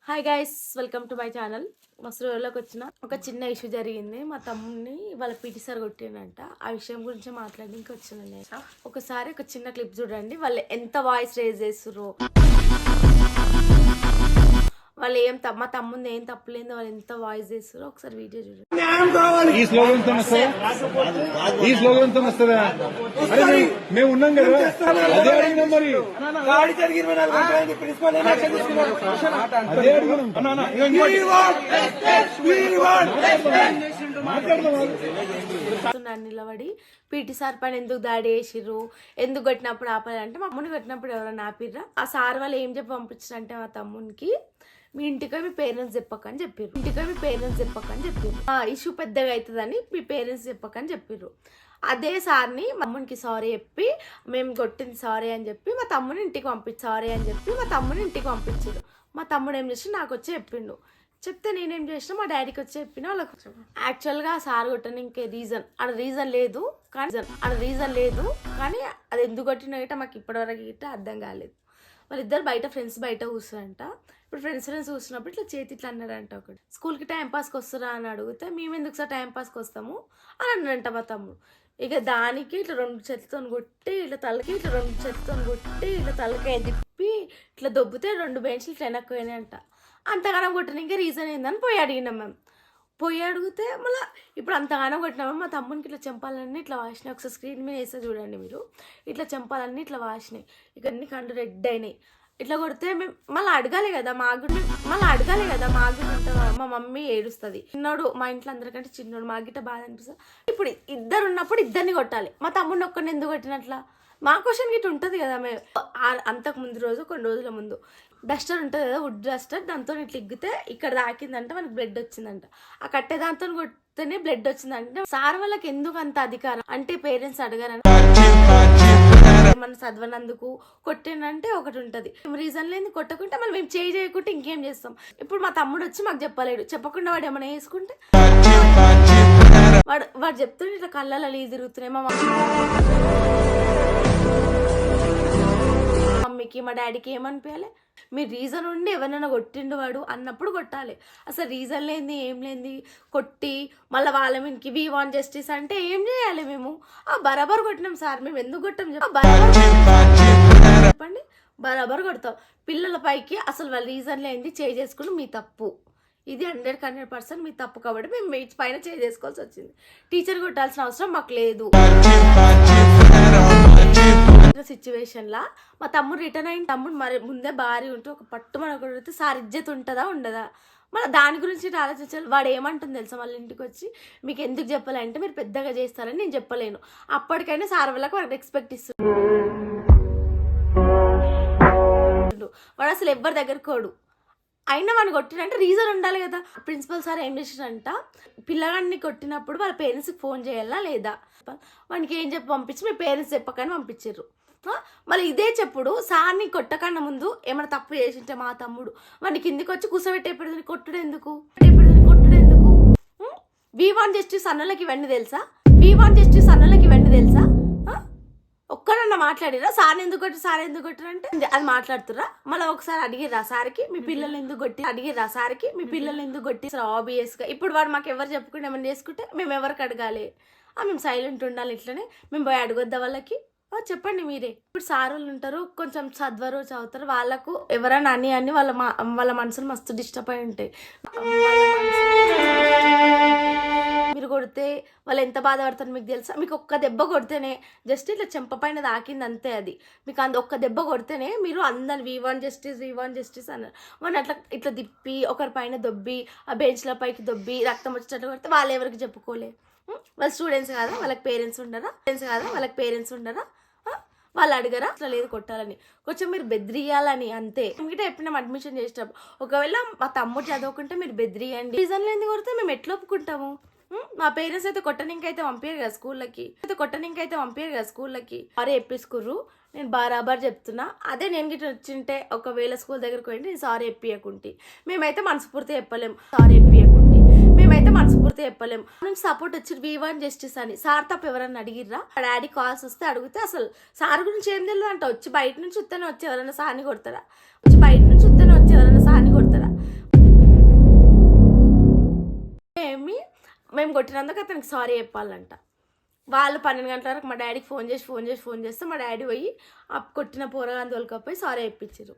Hi guys, welcome to my channel. మస్తు రోజులకు వచ్చిన ఒక చిన్న ఇష్యూ జరిగింది. మా తమ్ముడిని వాళ్ళ పీటీ సార్ కొట్టిండంట. ఆ విషయం గురించి మాట్లాడడానికి వచ్చిన నేను. ఒకసారి ఒక చిన్న క్లిప్ చూడండి. వాళ్ళు ఎంత వాయిస్ రేజ్ చేస్తుర్రో, వాళ్ళు మా తమ్ముంది ఏం తప్పలేదు, వాళ్ళు ఎంత వాయిస్ చేస్తారో ఒకసారి వీడియో చూడండి. ఈ స్లోగన్ తో వస్తుందా? అరే మేము ఉన్నాం కదా, అదే అడిగినాం. మరి అదే అడిగినాం. నిలబడి పీటీ సార్ పైన ఎందుకు దాడి చేసిర్రు, ఎందుకు కొట్టినప్పుడు ఆపాలంటే, మా తమ్ముని కొట్టినప్పుడు ఎవరైనా ఆపిర్రా? ఆ సార్ వాళ్ళు ఏం చెప్పి పంపించారంటే, మా తమ్మునికి మీ ఇంటికి మీ పేరెంట్స్ చెప్పకని చెప్పారు. ఇష్యూ పెద్దగా అవుతుందని మీ పేరెంట్స్ చెప్పకని చెప్పారు. అదే సార్ని మా తమ్మునికి సారీ చెప్పి, మేము కొట్టింది సారీ అని చెప్పి మా తమ్ముని ఇంటికి పంపించారు. మా తమ్ముడు ఏం చేసి నాకు వచ్చి చెప్పిండు. చెప్తే నేనేం చేసినా మా డాడీకి వచ్చి చెప్పిన వాళ్ళకి. యాక్చువల్గా సార్ కొట్టడానికి రీజన్ లేదు కానీ అది ఎందుకు కొట్టిన గిట్ట మాకు ఇప్పటివరకు గిట్ట అర్థం కాలేదు. వాళ్ళిద్దరు ఫ్రెండ్స్ బయట కూర్చున్నారంట. ఇప్పుడు ఫ్రెండ్స్ కూర్చున్నప్పుడు ఇట్లా చేతి ఇట్లా అన్నాడంట. ఒకటి స్కూల్కి టైంపాస్కి వస్తారా అని అడిగితే, మేము ఎందుకు సార్ టైంపాస్కి వస్తాము అని అన్నాడంట మా తమ్ముడు. ఇక దానికి ఇట్లా రెండు చేతితో కొట్టి ఇట్లా తలకాయ తిప్పి ఇట్లా దొబ్బితే 2 బెంచ్లు ఇట్లా వెనక్కి పోయినాయంట. అంతగానం కొట్టిన ఇంకా రీజన్ ఏందని అడిగినాం మేము. అడిగితే మళ్ళీ ఇప్పుడు అంతగానో కొట్టినాము. మా తమ్మునికి ఇట్లా చెంపాలన్నీ ఇట్లా వాసినాయి. ఒకసారి స్క్రీన్ మీద వేస్తే చూడండి మీరు. ఇట్లా చెంపాలన్నీ ఇట్లా వాసినాయి. ఇక అన్ని కండు రెడ్ అయినాయి. ఇట్లా కొడితే మేము మళ్ళీ అడగాలి కదా, మాకు మా మమ్మీ ఏడుస్తుంది. చిన్నోడు మా ఇంట్లో అందరికంటే చిన్నోడు, మా గిట్ట బాధ అనిపిస్తుంది. ఇప్పుడు ఇద్దరు ఉన్నప్పుడు ఇద్దరిని కొట్టాలి. మా తమ్ముడిని ఒక్కడిని ఎందుకు కొట్టినట్లా? మా క్వశ్చన్ గిట్ట ఉంటుంది కదా. మేము అంతకు ముందు రోజు కొన్ని రోజుల ముందు డస్టర్ ఉంటుంది కదా, వుడ్ డస్టర్, దాంతో ఇట్లా ఇగ్గితే ఇక్కడ తాకిందంటే మనకి బ్లడ్ వచ్చిందంట. ఆ కట్టే దాంతో కొడితేనే బ్లడ్ వచ్చిందంటే సార్ వాళ్ళకి ఎందుకు అంత అధికారం అంటే పేరెంట్స్ అడగారని, మన చదవనందుకు కొట్టినంటే ఒకటి ఉంటుంది. రీజన్ లేని కొట్టకుంటే మళ్ళీ మేము చేయకుంటే ఇంకేం చేస్తాం? ఇప్పుడు మా తమ్ముడు వచ్చి మాకు చెప్పలేడు. చెప్పకుండా వాడు ఏమైనా వేసుకుంటే వాడు చెప్తుంటే ఇట్లా కళ్ళలో లీజ్ తిరుగుతున్నాయి. మా మమ్మీకి మా డాడీకి ఏమనిపించాలి? మీరు రీజన్ ఉండి ఎవరైనా కొట్టిండు వాడు అన్నప్పుడు కొట్టాలి. అసలు రీజన్ లేని ఏం లేని కొట్టి మళ్ళీ వాళ్ళ మీదకి వీ వాంట్ జస్టిస్ అంటే ఏం చేయాలి? మేము బరాబర్ కొట్టినాం సార్, మేము ఎందుకు కొట్టాం చెప్పండి. బరాబర్ కొడతాం. పిల్లల పైకి అసలు వాళ్ళ రీజన్ లేనిది చేసుకుని మీ తప్పు. ఇది 100% మీ తప్పు కాబట్టి మేము మీ పైన చేసుకోవాల్సి వచ్చింది. టీచర్ కొట్టాల్సిన అవసరం మాకు లేదు. సిచ్యువేషన్లా మా తమ్ముడు రిటర్న్ అయిన తమ్ముడు మరి ముందే భారీ ఉంటే ఒక పట్టు మనకు కొడితే సార్ ఇజ్జత్ ఉంటుందా ఉండదా? మళ్ళీ దాని గురించి ఆలోచించాలి. వాడు ఏమంటుంది తెలుసా? వాళ్ళ ఇంటికి వచ్చి మీకు ఎందుకు చెప్పాలంటే మీరు పెద్దగా చేస్తారని నేను చెప్పలేను. అప్పటికైనా సార్ వాళ్ళకి వాడు రెస్పెక్ట్ ఇస్తుంది. వాడు అసలు ఎవరి దగ్గర కోడు. అయినా వాడిని కొట్టినంటే రీజన్ ఉండాలి కదా. ప్రిన్సిపల్ సార్ ఏం చేశారంట, పిల్లగాడిని కొట్టినప్పుడు వాళ్ళ పేరెంట్స్కి ఫోన్ చేయాలా లేదా, వానికి ఏం చెప్పి పంపించి మీ పేరెంట్స్ చెప్పకని పంపించారు. మళ్ళీ ఇదే చెప్పుడు సార్ని కొట్టకన్నా ముందు ఏమైనా తప్పు చేసింటే మా తమ్ముడు వాడిని కిందికి వచ్చి కూర్చోబెట్టేపడుతుంది. కొట్టుడు ఎందుకు? వీ వాంట్ జస్టిస్ అన్నలకి ఇవన్నీ తెలుసా? ఒక్కడన్నా మాట్లాడిరా సార్ ఎందుకు కొట్టారంటే అది మాట్లాడుతురా? మళ్ళీ ఒకసారి అడిగిరా సార్కి మీ పిల్లలు ఎందుకు కొట్టి ఆబ్వియస్ గా ఇప్పుడు వాడు మాకు ఎవరు చెప్పుకుంటే ఏమైనా చేసుకుంటే మేము ఎవరికి అడగాలి? మేము సైలెంట్ ఉండాలి. ఇట్లనే మేము పోయి అడగొద్దా వాళ్ళకి? చెప్పండి మీరే. ఇప్పుడు సార్ వాళ్ళు ఉంటారు, కొంచెం చదువుతారు, వాళ్ళకు ఎవరైనా అని వాళ్ళ మనసులు మస్తు డిస్టర్బ్ అయి ఉంటాయి. మీరు కొడితే వాళ్ళు ఎంత బాధపడతారు మీకు తెలుసా? మీకు ఒక్క దెబ్బ కొడితేనే జస్ట్ ఇట్లా చెంప పైన తాకింది అంతే. అది మీకు ఒక్క దెబ్బ కొడితేనే మీరు అందరు వీ వాంట్ జస్టిస్ అన్నారు. వాళ్ళు అట్లా ఇట్లా తిప్పి ఒకరి పైన దొబ్బి ఆ బెంచ్ల పైకి దొబ్బి రక్తం వచ్చేటట్టు కొడితే వాళ్ళు ఎవరికి చెప్పుకోలే? వాళ్ళ స్టూడెంట్స్ కాదా? వాళ్ళకి పేరెంట్స్ ఉండరా? వాళ్ళు అడిగరా అట్లా లేదు కొట్టాలని? కొంచెం మీరు బెదిరియాలని అంతే. ఇంకటే ఎప్పుడైనా అడ్మిషన్ చేసేటప్పుడు ఒకవేళ మా తమ్ముడు చదువుకుంటే మీరు బెదిరియండి. రీజన్ లేని కొడితే మేము ఎట్లా ఒప్పుకుంటాము? మా పేరెంట్స్ అయితే కొట్టనికైతే పంపారు కదా స్కూళ్ళకి. అరే చెప్పేసుకుర్రు, నేను బరాబర్ చెప్తున్నా. అదే నేను గిట్ట వచ్చింటే ఒకవేళ స్కూల్ దగ్గరకు పోయింటే నేను సారీ చెప్పకుంటే మేమైతే మనస్ఫూర్తి చెప్పలేము. నుంచి సపోర్ట్ వచ్చి వీ వాంట్ జస్టిస్ అని. సార్ తప్ప ఎవరన్నా అడిగిర్రా? డాడీ కాల్స్ వస్తే అడిగితే అసలు సార్ గురించి ఏం తెలియదు అంట. వచ్చి బయట నుంచి ఉత్తనే వచ్చి ఎవరైనా సార్ని కొడతారా? మేము కొట్టినందుకు అతనికి సారీ చెప్పాలంట. వాళ్ళు 12 గంటల వరకు మా డాడీకి ఫోన్ చేస్తే మా డాడీ పోయి ఆ కొట్టిన పోరగాని తోలుకపోయి సారీ చెప్పించారు.